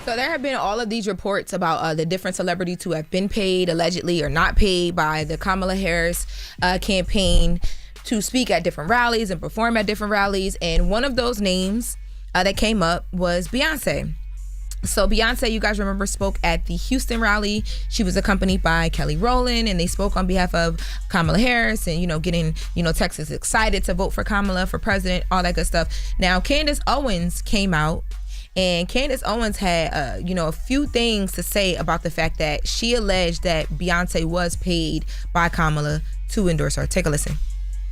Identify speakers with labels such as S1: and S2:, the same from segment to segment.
S1: So there have been all of these reports about the different celebrities who have been paid allegedly or not paid by the Kamala Harris campaign to speak at different rallies and perform at different rallies. And one of those names that came up was Beyonce. So Beyonce, you guys remember, spoke at the Houston rally. She was accompanied by Kelly Rowland, and they spoke on behalf of Kamala Harris and, getting, Texas excited to vote for Kamala for president, all that good stuff. Now, Candace Owens came out, and Candace Owens had, a few things to say about the fact that she alleged that Beyonce was paid by Kamala to endorse her. Take a listen.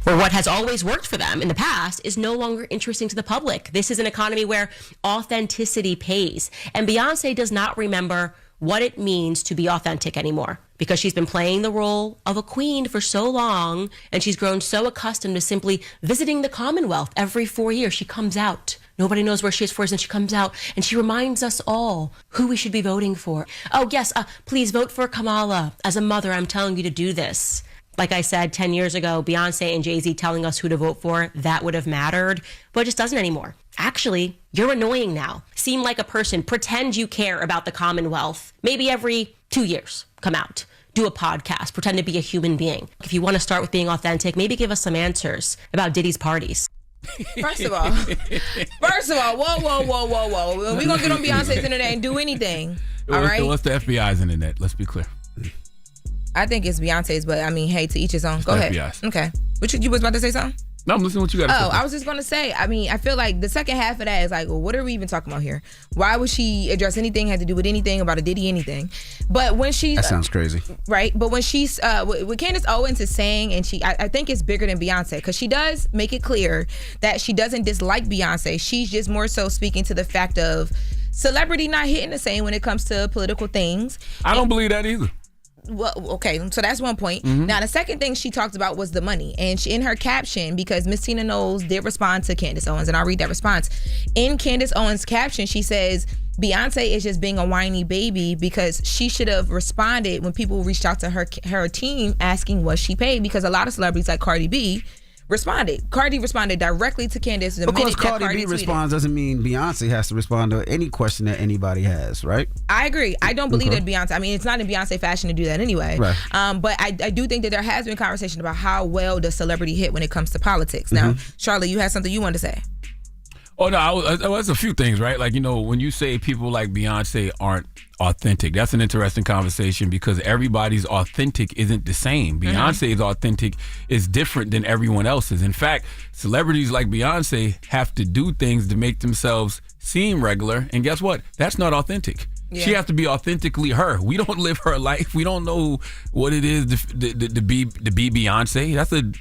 S2: Or what has always worked for them in the past is no longer interesting to the public. This is an economy where authenticity pays. And Beyonce does not remember what it means to be authentic anymore because she's been playing the role of a queen for so long, and she's grown so accustomed to simply visiting the Commonwealth every 4 years. She comes out. Nobody knows where she is for us, and she comes out and she reminds us all who we should be voting for. Oh, yes, please vote for Kamala. As a mother, I'm telling you to do this. Like I said, 10 years ago, Beyonce and Jay-Z telling us who to vote for, that would have mattered, but it just doesn't anymore. Actually, you're annoying now. Seem like a person. Pretend you care about the Commonwealth. Maybe every 2 years, come out. Do a podcast. Pretend to be a human being. If you want to start with being authentic, maybe give us some answers about Diddy's parties.
S1: First of all, whoa. We're going to get on Beyonce's internet and do anything. All right?
S3: What's the FBI's internet? Let's be clear.
S1: I think it's Beyonce's, but I mean, hey, to each his own. Go ahead.
S3: FBI's.
S1: Okay. You was about to say something?
S3: No, I'm listening to what you got to say.
S1: I was just going to say, I mean, I feel like the second half of that is like, well, what are we even talking about here? Why would she address anything had to do with anything about a Diddy anything? But when she...
S4: That sounds crazy.
S1: Right? But when she's... what Candace Owens is saying, and I think it's bigger than Beyonce, because she does make it clear that she doesn't dislike Beyonce. She's just more so speaking to the fact of celebrity not hitting the same when it comes to political things.
S3: I don't believe that either.
S1: Well, okay, so that's one point. Mm-hmm. Now, the second thing she talked about was the money. And she, in her caption, because Miss Tina Knowles did respond to Candace Owens, and I'll read that response. In Candace Owens' caption, she says, Beyonce is just being a whiny baby because she should have responded when people reached out to her team asking was she paid, because a lot of celebrities like Cardi B responded. Cardi responded directly to Candace.
S4: Because Cardi B responds doesn't mean Beyonce has to respond to any question that anybody has, right?
S1: I agree. I don't believe that Beyonce, I mean, it's not in Beyonce fashion to do that anyway.
S4: Right.
S1: But I do think that there has been conversation about how well does celebrity hit when it comes to politics. Now, Charlotte, you had something you wanted to say.
S3: Oh, no, there's a few things, right? Like, when you say people like Beyonce aren't authentic, that's an interesting conversation because everybody's authentic isn't the same. Beyonce's authentic is different than everyone else's. In fact, celebrities like Beyonce have to do things to make themselves seem regular. And guess what? That's not authentic. Yeah. She has to be authentically her. We don't live her life. We don't know what it is to be Beyonce.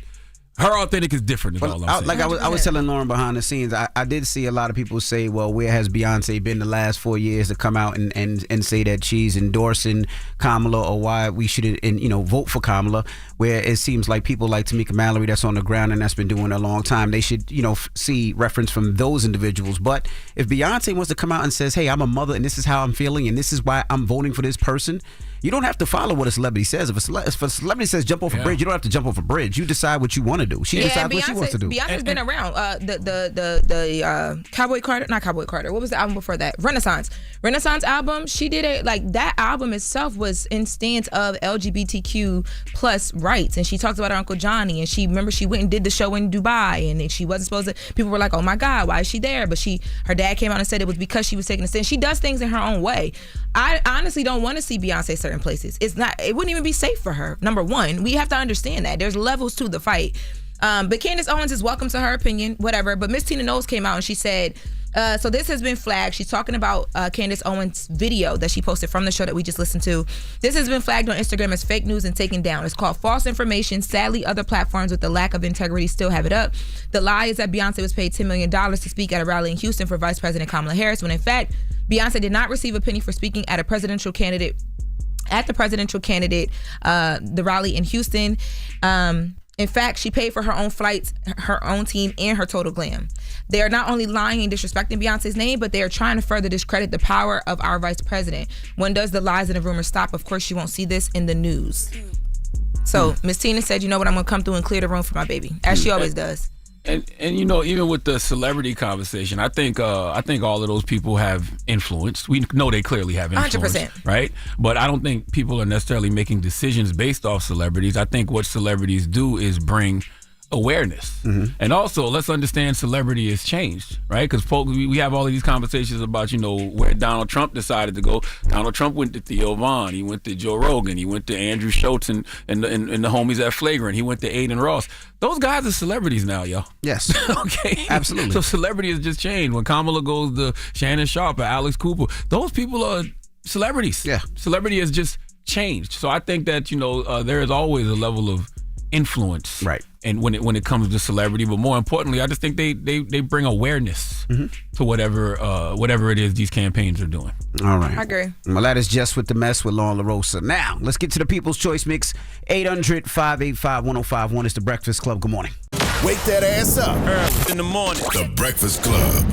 S3: Her authentic is different. Is all I'm saying.
S4: Like I was telling Lauren behind the scenes, I did see a lot of people say, well, where has Beyonce been the last 4 years to come out and say that she's endorsing Kamala or why we should vote for Kamala, where it seems like people like Tamika Mallory that's on the ground and that's been doing it a long time, they should see reference from those individuals. But if Beyonce wants to come out and says, hey, I'm a mother and this is how I'm feeling and this is why I'm voting for this person, you don't have to follow what a celebrity says. If a celebrity says jump off a bridge, you don't have to jump off a bridge. You decide what you want to do. She decides what she wants to do.
S1: Beyonce's been around. The Cowboy Carter, not Cowboy Carter. What was the album before that? Renaissance album. She did it like that album itself was in stance of LGBTQ plus rights, and she talked about her Uncle Johnny, and she went and did the show in Dubai, and she wasn't supposed to. People were like, oh my God, why is she there? But her dad came out and said it was because she was taking a stand. She does things in her own way. I honestly don't want to see Beyonce certain places. It wouldn't even be safe for her. Number one, we have to understand that there's levels to the fight. But Candace Owens is welcome to her opinion, whatever. But Miss Tina Knowles came out and she said, so this has been flagged. She's talking about Candace Owens' video that she posted from the show that we just listened to. This has been flagged on Instagram as fake news and taken down. It's called false information. Sadly, other platforms with the lack of integrity still have it up. The lie is that Beyonce was paid $10 million to speak at a rally in Houston for Vice President Kamala Harris, when in fact, Beyonce did not receive a penny for speaking at the presidential candidate, the rally in Houston. In fact, she paid for her own flights, her own team, and her total glam. They are not only lying and disrespecting Beyonce's name, but they are trying to further discredit the power of our vice president. When does the lies and the rumors stop? Of course, you won't see this in the news. So Miss Tina said, you know what, I'm going to come through and clear the room for my baby, as she always does.
S3: And you know, even with the celebrity conversation, I think all of those people have influence. We know they clearly have influence,
S1: 100%.
S3: right? But I don't think people are necessarily making decisions based off celebrities. I think what celebrities do is bring awareness. And also, let's understand celebrity has changed, right? Because we have all of these conversations about, you know, where Donald Trump decided to go. Donald Trump went to Theo Von. He went to Joe Rogan. He went to Andrew Schultz and the homies at Flagrant. He went to Aiden Ross. Those guys are celebrities now, yo.
S4: Yes.
S3: Okay.
S4: Absolutely.
S3: So celebrity has just changed. When Kamala goes to Shannon Sharp or Alex Cooper, those people are celebrities.
S4: Yeah.
S3: Celebrity has just changed. So I think that, you know, there is always a level of influence,
S4: right?
S3: And when it comes to celebrity, but more importantly, I just think they bring awareness to whatever it is these campaigns are doing.
S4: All right,
S1: I agree.
S4: Well, that is Jess with the Mess with Lauren LaRosa. Now let's get to the People's Choice Mix. 800-585-1051 is the Breakfast Club. Good morning.
S5: Wake that ass up early in the morning. The Breakfast Club.